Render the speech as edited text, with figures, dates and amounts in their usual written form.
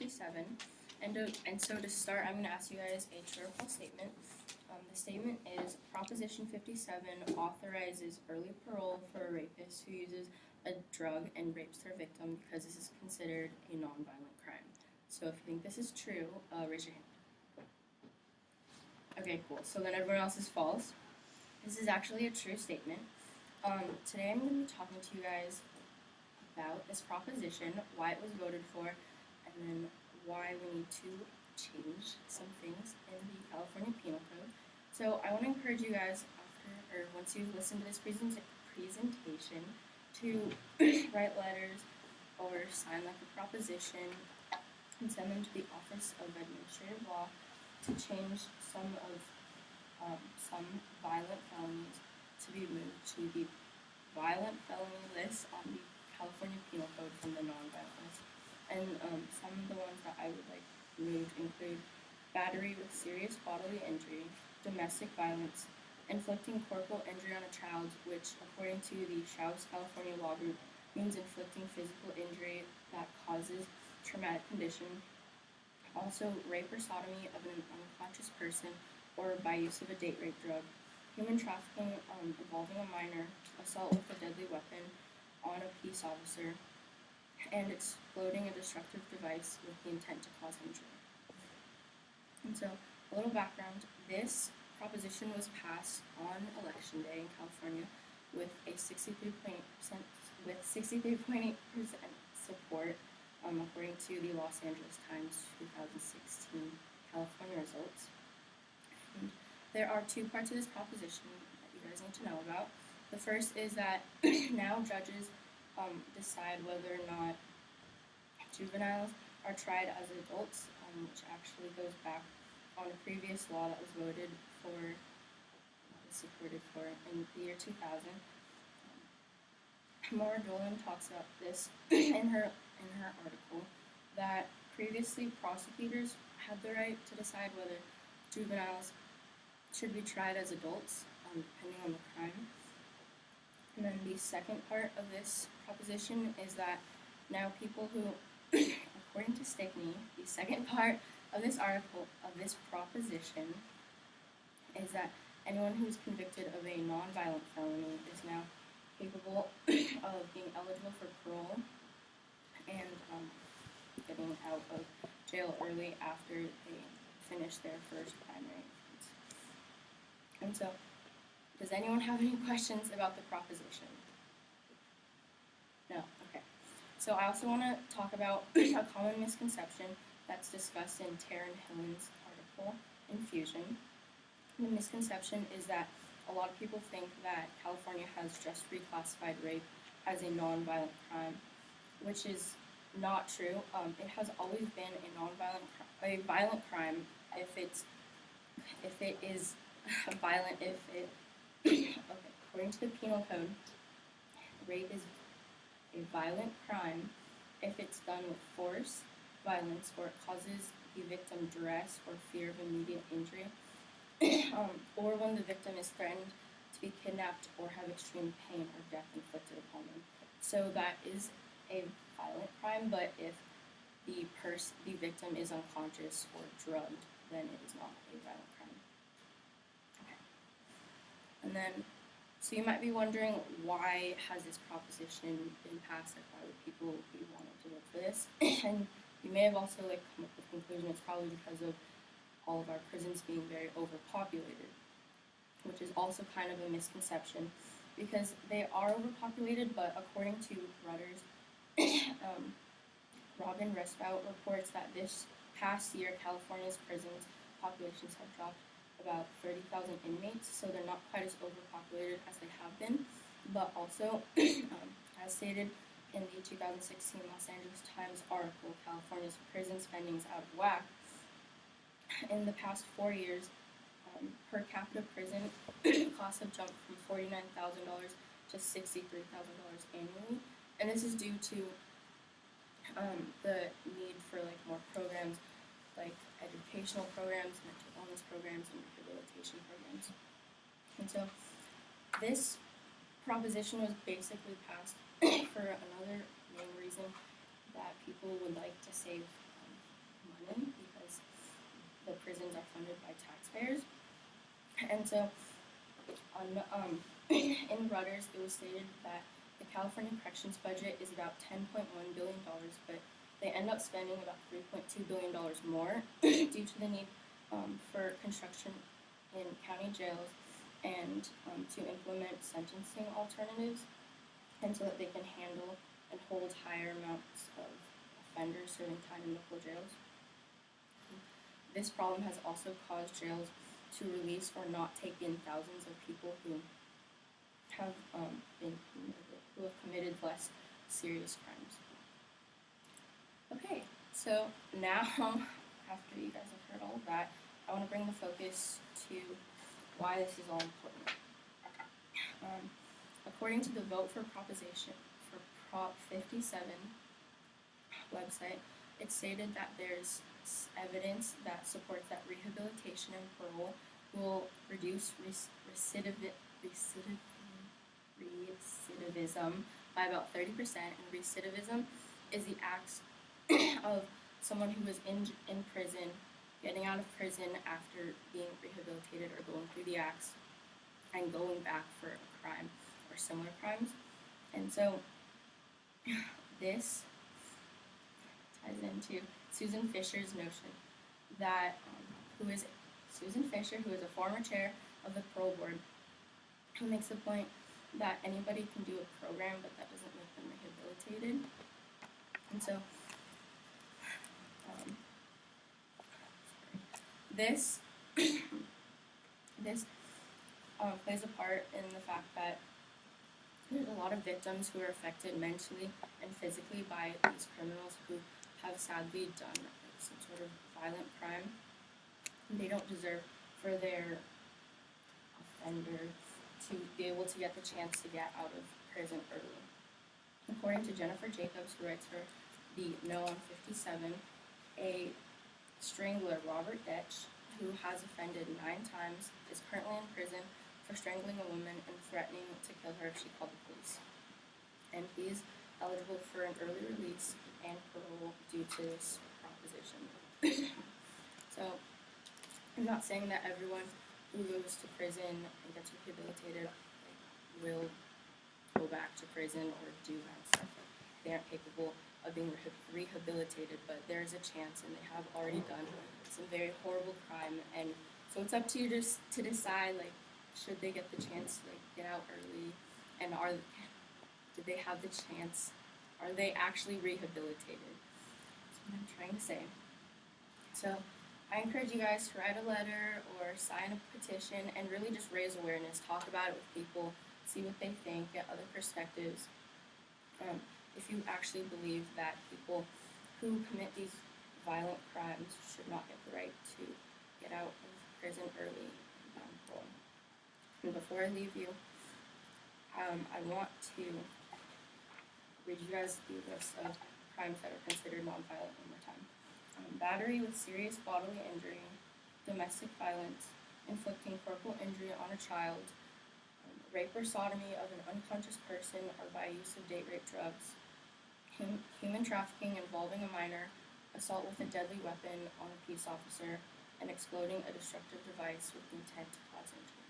57. And so to start, I'm going to ask you guys a true or false statement. The statement is Proposition 57 authorizes early parole for a rapist who uses a drug and rapes their victim because this is considered a nonviolent crime. So if you think this is true, raise your hand. Okay, cool. So then everyone else is false. This is actually a true statement. Today I'm going to be talking to you guys about this proposition, why it was voted for, and then why we need to change some things in the California Penal Code. So I want to encourage you guys once you've listened to this presentation to write letters or sign like a proposition and send them to the Office of Administrative Law to change some violent felonies to be moved to the violent felony list on the California Penal Code from the non-violent list. And some of the ones that I would like moved include battery with serious bodily injury, domestic violence, inflicting corporal injury on a child, which according to the Shouse California Law Group means inflicting physical injury that causes traumatic condition. Also, rape or sodomy of an unconscious person or by use of a date rape drug, human trafficking involving a minor, assault with a deadly weapon on a peace officer, and exploding a destructive device with the intent to cause injury. And so, a little background, this proposition was passed on Election Day in California with a 63.8% support, according to the Los Angeles Times 2016 California results. And there are two parts of this proposition that you guys need to know about. The first is that now judges decide whether or not juveniles are tried as adults, which actually goes back on a previous law that was supported for in the year 2000. Maura Dolan talks about this in her article, that previously prosecutors had the right to decide whether juveniles should be tried as adults, depending on the crime. And then the second part of this proposition is that now people who, according to Stickney, the second part of this article, of this proposition, is that anyone who's convicted of a non-violent felony is now capable of being eligible for parole and getting out of jail early after they finish their first primary offense. And so, does anyone have any questions about the proposition? No? Okay. So I also want to talk about a common misconception that's discussed in Taryn Hillen's article in Fusion. The misconception is that a lot of people think that California has just reclassified rape as a non-violent crime, which is not true. It has always been a violent crime if it is violent. According to the Penal Code, rape is a violent crime if it's done with force, violence, or it causes the victim duress or fear of immediate injury, or when the victim is threatened to be kidnapped or have extreme pain or death inflicted upon them. So that is a violent crime, but if the victim is unconscious or drugged, then it is not a violent crime. Okay. And then, so you might be wondering, why has this proposition been passed? Like, why would people be wanting to vote for this? And you may have also come up with the conclusion it's probably because of all of our prisons being very overpopulated, which is also kind of a misconception, because they are overpopulated, but according to Reuters, Robin Respout reports that this past year, California's prisons populations have dropped about 30,000 inmates, so they're not quite as overpopulated as they have been. But also, as stated in the 2016 Los Angeles Times article, California's prison spending is out of whack. In the past 4 years, per capita prison costs have jumped from $49,000 to $63,000 annually, and this is due to the need for more programs, like educational programs, mental illness programs, and rehabilitation programs. And so this proposition was basically passed for another main reason, that people would like to save the prisons are funded by taxpayers. And so, in Reuters, it was stated that the California corrections budget is about $10.1 billion, but they end up spending about $3.2 billion more due to the need for construction in county jails and to implement sentencing alternatives, and so that they can handle and hold higher amounts of offenders serving time in local jails. This problem has also caused jails to release or not take in thousands of people who have committed less serious crimes. Okay, so now after you guys have heard all of that, I want to bring the focus to why this is all important. According to the Vote for Prop 57 website, it stated that there's evidence that supports that rehabilitation and parole will reduce recidivism by about 30%, and recidivism is the acts of someone who was in prison, getting out of prison after being rehabilitated or going through the acts and going back for a crime or similar crimes. And so this ties into Susan Fisher's notion that Susan Fisher, who is a former chair of the parole board, who makes the point that anybody can do a program, but that doesn't make them rehabilitated. And so this plays a part in the fact that there's a lot of victims who are affected mentally and physically by these criminals who have sadly done some sort of violent crime. And they don't deserve for their offender to be able to get the chance to get out of prison early. According to Jennifer Jacobs, who writes for the No on 57, a strangler, Robert Detch, who has offended 9 times, is currently in prison for strangling a woman and threatening to kill her if she called the police. And he is eligible for an early release and parole due to this proposition. So, I'm not saying that everyone who goes to prison and gets rehabilitated will go back to prison or do that stuff. They aren't capable of being rehabilitated, but there is a chance, and they have already done some very horrible crime. And so it's up to you to decide, like, should they get the chance to get out early, and do they have the chance? Are they actually rehabilitated? That's what I'm trying to say. So I encourage you guys to write a letter or sign a petition and really just raise awareness, talk about it with people, see what they think, get other perspectives. If you actually believe that people who commit these violent crimes should not get the right to get out of prison early and on parole. And before I leave you, I want to read you guys the list of crimes that are considered nonviolent one more time. Battery with serious bodily injury, domestic violence, inflicting corporal injury on a child, rape or sodomy of an unconscious person or by use of date rape drugs, human trafficking involving a minor, assault with a deadly weapon on a peace officer, and exploding a destructive device with the intent to cause injury.